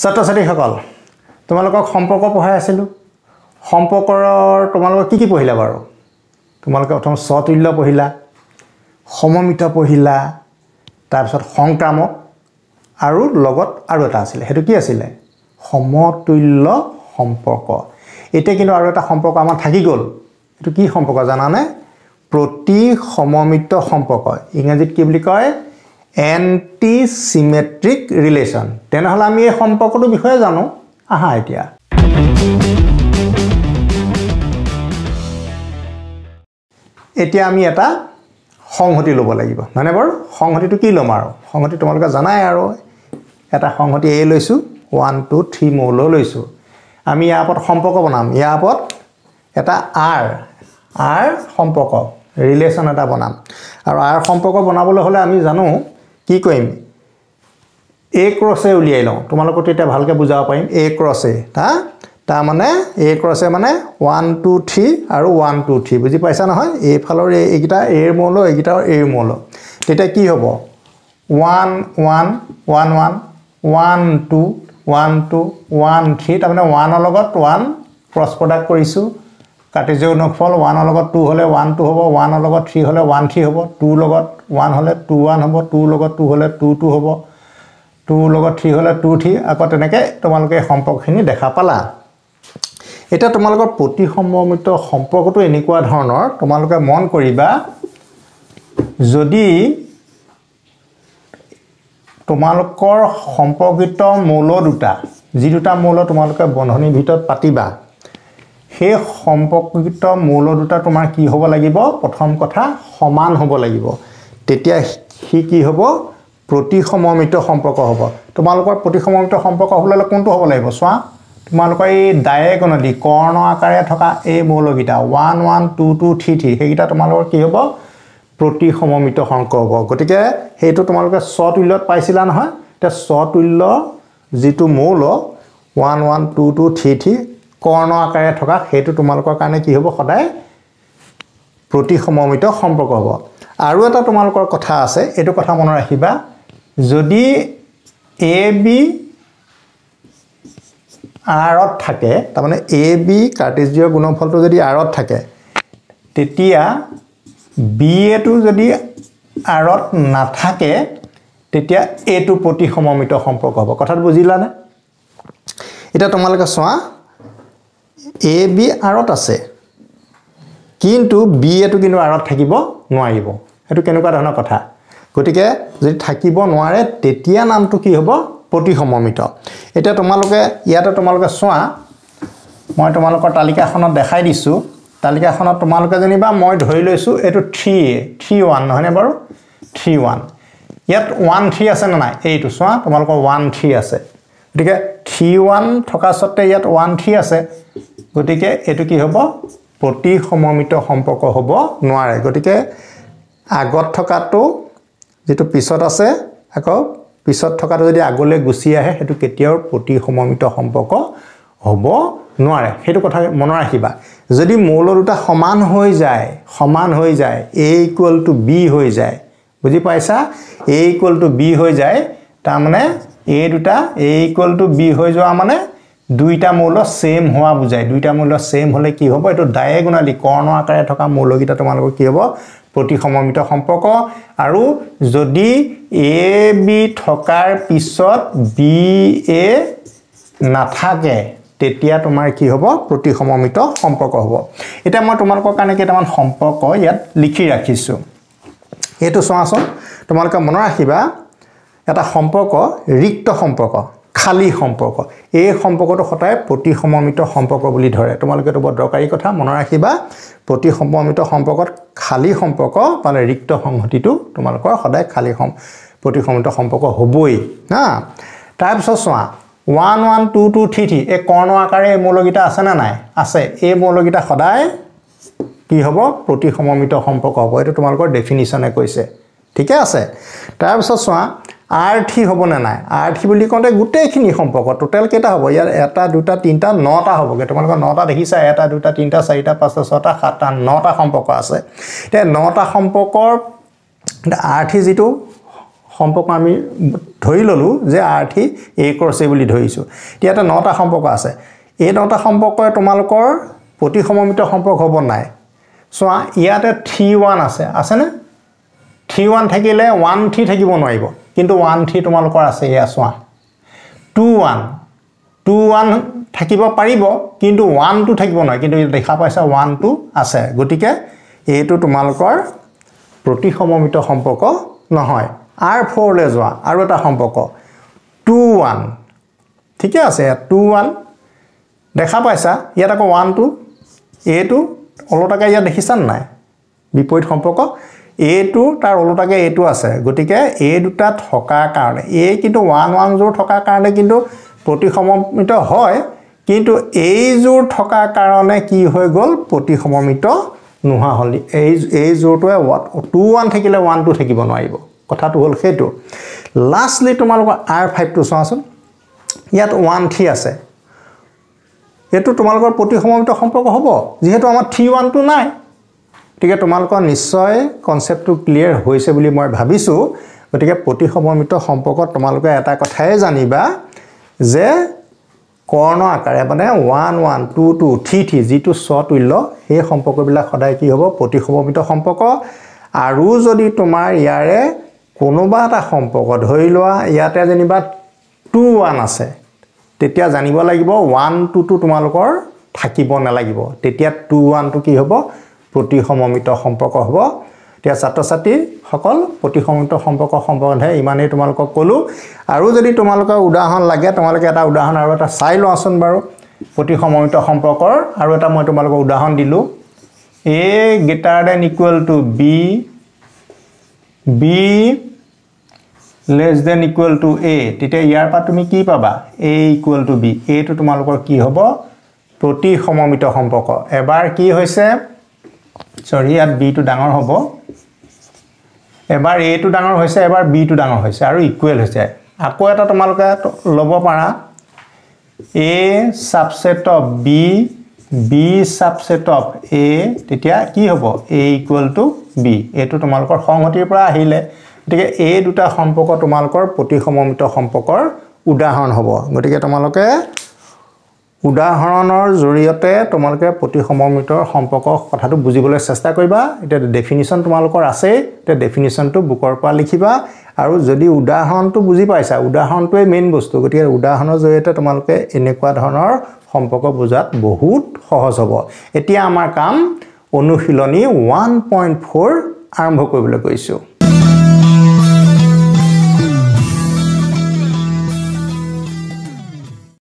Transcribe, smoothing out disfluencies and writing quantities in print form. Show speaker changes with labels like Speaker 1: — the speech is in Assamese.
Speaker 1: ছাত্ৰ-ছাত্ৰীসকল তোমালোকক সম্পৰ্ক পঢ়াই আছিলো সম্পৰ্কৰ তোমালোক কি পঢ়িলা বাৰু তোমালোকে প্ৰথম সতুল্য পঢ়িলা সমমিত পঢ়িলা তাৰ পিছত সংক্ৰামক আৰু লগত আৰু এটা আছিল হেতু কি আছিল সমতুল্য সম্পৰ্ক এটা কিন্তু আৰু এটা সম্পৰ্ক আমাৰ থাকি গল এটো কি সম্পৰ্ক জানানে প্ৰতি সমমিত সম্পৰ্ক ইংৰাজীত কি বুলি কয় এন্টি সিমেট্ৰিক ৰিলেশন তেনেহলে আমি এই সম্পৰ্কটোৰ বিষয়ে জানো আহা এতিয়া এতিয়া আমি এটা সংহতি লব লাগিব মানে বৰ সংহতিটো কি লম আৰু সংহতি তোমালোকে জানাই আৰু এটা সংহতি এ লৈছো 1 2 3 মৌল লৈছো আমি ইয়াৰ ওপৰত সম্পৰ্ক বনাম ইয়াৰ ওপৰত এটা r সম্পৰ্ক ৰিলেশন এটা বনাম আৰু r সম্পৰ্ক বনাবলৈ হলে আমি জানো কি কইম a ক্ৰস a উলিয়াই লওঁ তোমালোকক এটা ভালকে বুজাব পাৰিম a ক্ৰস a তা মানে a ক্ৰস a মানে 1 2 3 আৰু 1 2 3 বুজি পাইছা নহয় a ফালৰ এইগিটা a এৰ মৌল এইগিটা a এৰ মৌল তেটা কি হ'ব 1 1 1 1 1 2 1 2 1 3 তা মানে 1 ৰ লগত 1 ক্ৰস প্ৰডাক্ট কৰিছো কাৰ্টেজিয়ান গুণফল 1 ৰ লগত 2 হলে 1 2 হ'ব 1 ৰ লগত 3 হলে 1 3 হ'ব 2 ৰ লগত 1 হলে 2 1 হ'ব 2 ৰ লগত 2 হলে 2 2 হ'ব 2 ৰ লগত 3 হলে 2 3 আকৌ তেনেকে তোমালোকে সম্পৰ্কখিনি দেখা পালা এটা তোমালোকৰ প্ৰতি সমমিত সম্পৰ্কটো এনেকুৱা ধৰণৰ তোমালোকে মন কৰিবা যদি তোমালোকৰ সম্পৰ্কিত মৌল দুটা যি দুটা মৌল তোমালোকে বন্ধনীৰ ভিতৰত পাতিবা সেই সম্পৰ্কিত মৌল দুটা তোমাৰ কি হ'ব লাগিব প্ৰথম কথা সমান হ'ব লাগিব তেতিয়া হি কি হ'ব প্ৰতি সমমিত সম্পৰ্ক হ'ব তোমালোকৰ প্ৰতি সমমিত সম্পৰ্ক হ'লে কোনটো হ'ব লাগিব চোৱা তোমালোকৰ এই ডায়াগোনালি কৰ্ণ আকাৰে থকা এই মৌলগিটা 1 1 2 2 3 3 হেগিটা তোমালোকৰ কি হ'ব প্ৰতি সমমিত সম্পৰ্ক হ'ব গতিকে হেতু তোমালোকে সতুল্যত পাইছিলা নহয় তে সতুল্য যেটো মৌল 1 1 2 2 3 3 কৰ্ণ আকাৰে থকা হেতু তোমালোকৰ কাৰণে কি হ'ব সদায় প্ৰতি সমমিত সম্পৰ্ক হ'ব আৰু এটা তোমালোকৰ কথা আছে এটো কথা মনত ৰাখিবা যদি a b r ত থাকে তাৰ মানে a b কাৰ্টেজিয়ান গুণফলটো যদি r ত থাকে তেতিয়া b a টো যদি r ত নাথাকে তেতিয়া a টো প্ৰতি সমমিত সম্পৰ্ক হ'ব কথাটো বুজিলানে এটা তোমালোকে চোৱা a b r ত আছে কিন্তু b a টো কিন্তু r ত থাকিব নোৱাৰিব এটো কেনেকুৱা ধৰণৰ কথা গতিকে যদি থাকিব নোৱাৰে তেতিয়া নামটো কি হ'ব প্ৰতি সমমিত এটা তোমালোকে ইয়াতে তোমালোকে চোৱা মই তোমালোকৰ তালিকাখনত দেখাই দিছো তালিকাখনত তোমালোকে জানিবা মই ধৰি লৈছো এটো 3 1 নহনে বাৰু 3 1 ইয়াত 1 3 আছে না নাই এইটো চোৱা তোমালোকৰ 1 3 আছে গতিকে 3 1 থকা সত্তে ইয়াত 1 3 আছে গতিকে এটো কি হ'ব প্ৰতি সমমিত সম্পৰ্ক হ'ব নোৱাৰে গতিকে আগত থকাটো যেটো পিছত আছে আকৌ পিছত থকাটো যদি আগলৈ গুছি আহে হেতু কেতিয়াও প্ৰতি সমমিত সম্পৰ্ক হ'ব নোৱাৰে হেতু কথা মনত ৰাখিবা যদি মৌল দুটা সমান হৈ যায় a = b হৈ যায় বুজি পাইছা a = b হৈ যায় তাৰ মানে a দুটা a = b হৈ যোৱা মানে দুইটা মৌল সেম হোৱা বুজায় দুইটা মৌল সেম হলে কি হ'ব এটো ডায়াগোনালি কৰ্ণ আকাৰে থকা মৌলগিটা তোমালোকৰ কি হ'ব প্ৰতি সমমিত সম্পৰ্ক আৰু যদি a b থকাৰ পিছত b a নাথাকে তেতিয়া তোমাৰ কি হ'ব প্ৰতি সমমিত সম্পৰ্ক হ'ব এটা মই তোমালোকৰ কাৰণে কেইটামান সম্পৰ্ক ইয়াত লিখি ৰাখিছো এটো চোৱাচোন তোমালোকে মনত ৰাখিবা এটা সম্পৰ্ক ৰিক্ত সম্পৰ্ক খালি সম্পৰ্ক এই সম্পৰ্কটো সদায় প্ৰতি সমমিত সম্পৰ্ক বুলি ধৰে তোমালোকে তো বৰ দৰকাৰী কথা মনত ৰাখিবা প্ৰতি সমমিত সম্পৰ্কত খালি সম্পৰ্ক মানে ৰিক্ত সংহতিটো তোমালোকৰ সদায় খালি প্ৰতি সমমিত সম্পৰ্ক হ'বই না তাৰ পিছত চোৱা 1 1 2 2 3 3 এই কৰ্ণ আকাৰে মৌলগিটা আছে না নাই আছে এই মৌলগিটা সদায় কি হ'ব প্ৰতি সমমিত সম্পৰ্ক হ'ব এটো তোমালোকৰ ডেফিনিশনে কৈছে ঠিক আছে তাৰ পিছত চোৱা r3 হ'ব না নাই r3 বুলি কওঁতে গুটেইখিনি সম্পৰ্ক টোটাল কেটা হ'ব ইয়াৰ 1 2 3 9টা হ'বগে তোমালোকৰ 9টা দেখিছা 1 2 3 4 5 6 7 9টা সম্পৰ্ক আছে তে 9টা সম্পৰ্কৰ r3 যেটো সম্পৰ্ক আমি ধৰি ললো যে R3 A ক্ৰছ A বুলি ধৰিছো ইয়াতে 9টা সম্পৰ্ক আছে এই 9টা সম্পৰ্কয়ে তোমালোকৰ প্ৰতিসমমিত সম্পৰ্ক হ'ব নাই সো ইয়াতে 3 1 আছে না 3 1 থাকিলে 1 3 থাকিব নোৱাৰিব কিন্তু 1 3 তোমালোকৰ আছে ইয়া সোৱা 2 1 থাকিব পাৰিব কিন্তু 1 2 থাকিব নহয় কিন্তু দেখা পাইছা 1 2 আছে গতিকে এইটো তোমালোকৰ প্ৰতিসমমিত সম্পৰ্ক নহয় R4 লে যোৱা আৰু এটা সম্পৰ্ক 2 1 ঠিক আছে 2 1 দেখা পাইছা ইয়াত আকৌ 1 2 এইটো অলটাকে ইয়া দেখিছান নাই বিপৰীত সম্পৰ্ক A2 তাৰ অলটাকে A2 আছে গতিকে A দুটা থকা কাৰণে A কিন্তু 1 1 জোৰ থকা কাৰণে কিন্তু প্ৰতিসমমিত হয় কিন্তু এই জোৰ থকা কাৰণে কি হৈ গল প্ৰতিসমমিত নোহা হল এই জোৰটোৱে 2 1 থাকিলে 1 2 থাকিব নোৱাৰিব কথাটো হল সেইটো লাষ্টলি তোমালোকৰ R5 টো চোৱাচোন ইয়াত 1 3 আছে এটো তোমালোকৰ প্ৰতিসমমিত সম্পৰ্ক হ'ব যেহেতু আমাৰ 3 1 2 নাই ঠিক আছে তোমালোকৰ নিশ্চয় কনসেপ্টটো ক্লিয়াৰ হৈছে বুলি মই ভাবিছো গতিকে প্ৰতিসমমিত সম্পৰ্কত তোমালোকে এটা কথাই জানিবা যে কৰ্ণ আকাৰে মানে 1 1 2 2 3 3 যেটো সতুল্য এই সম্পৰ্কবিলাক সদায় কি হ'ব প্ৰতিসমমিত সম্পৰ্ক আৰু যদি তোমাৰ ইয়াৰে কোনোবা এটা সম্পৰ্ক ধৰি লোৱা ইয়াতে যেনিবা 2 1 আছে তেতিয়া জানিব লাগিব 1 2 2 তোমালোকৰ থাকিব নালাগিব তেতিয়া 2 1 টো কি হ'ব প্ৰতিসমমিত সম্পৰ্ক হ'ব তেতিয়া ছাত্ৰ-ছাত্ৰী সকল প্ৰতিসমমিত সম্পৰ্ক সম্বন্ধে ইমানেই তোমালোকক কলো আৰু যদি তোমালোকৰ উদাহৰণ লাগে তোমালোকে এটা উদাহৰণ আৰু এটা চাই লোৱাচোন বাৰু প্ৰতিসমমিত সম্পৰ্কৰ আৰু এটা মই তোমালোকক উদাহৰণ দিলো A greater than equal to B B less than equal to A তেতিয়া ইয়াৰ পৰা তুমি কি পাবা A equal to B A টো তোমালোকৰ কি হ'ব প্ৰতিসমমিত সম্পৰ্ক এবাৰ কি হৈছে সৰি ইয়াত B টো ডাঙৰ হ'ব এবাৰ A টো ডাঙৰ হৈছে এবাৰ B টো ডাঙৰ হৈছে আৰু ইকুৱেল হৈছে আকৌ এটা তোমালোকে লব পাৰা A subset of B B subset of A তেতিয়া কি হ'ব A equal to B এটো তোমালোকৰ সংহতিৰ পৰা আহিলে গতিকে এই দুটা সম্পৰ্ক তোমালোকৰ প্ৰতিসমমিত সম্পৰ্কৰ উদাহৰণ হ'ব গতিকে তোমালোকে উদাহৰণৰ জৰিয়তে তোমালোকে প্ৰতিসমমিত সম্পৰ্ক কথাটো বুজিবলৈ চেষ্টা কৰিবা এটা ডেফিনিশন তোমালোকৰ আছে তে ডেফিনিশনটো বুকৰ পৰা লিখিবা আৰু যদি উদাহৰণটো বুজি পাইছা উদাহৰণটোৱে মেইন বস্তু গতিকে উদাহৰণৰ জৰিয়তে তোমালোকে এনেকুৱা ধৰণৰ সম্পৰ্ক বুজাত বহুত সহজ হ'ব এতিয়া আমাৰ কাম অনুশীলনী 1.4 আৰম্ভ কৰিবলৈ গৈছো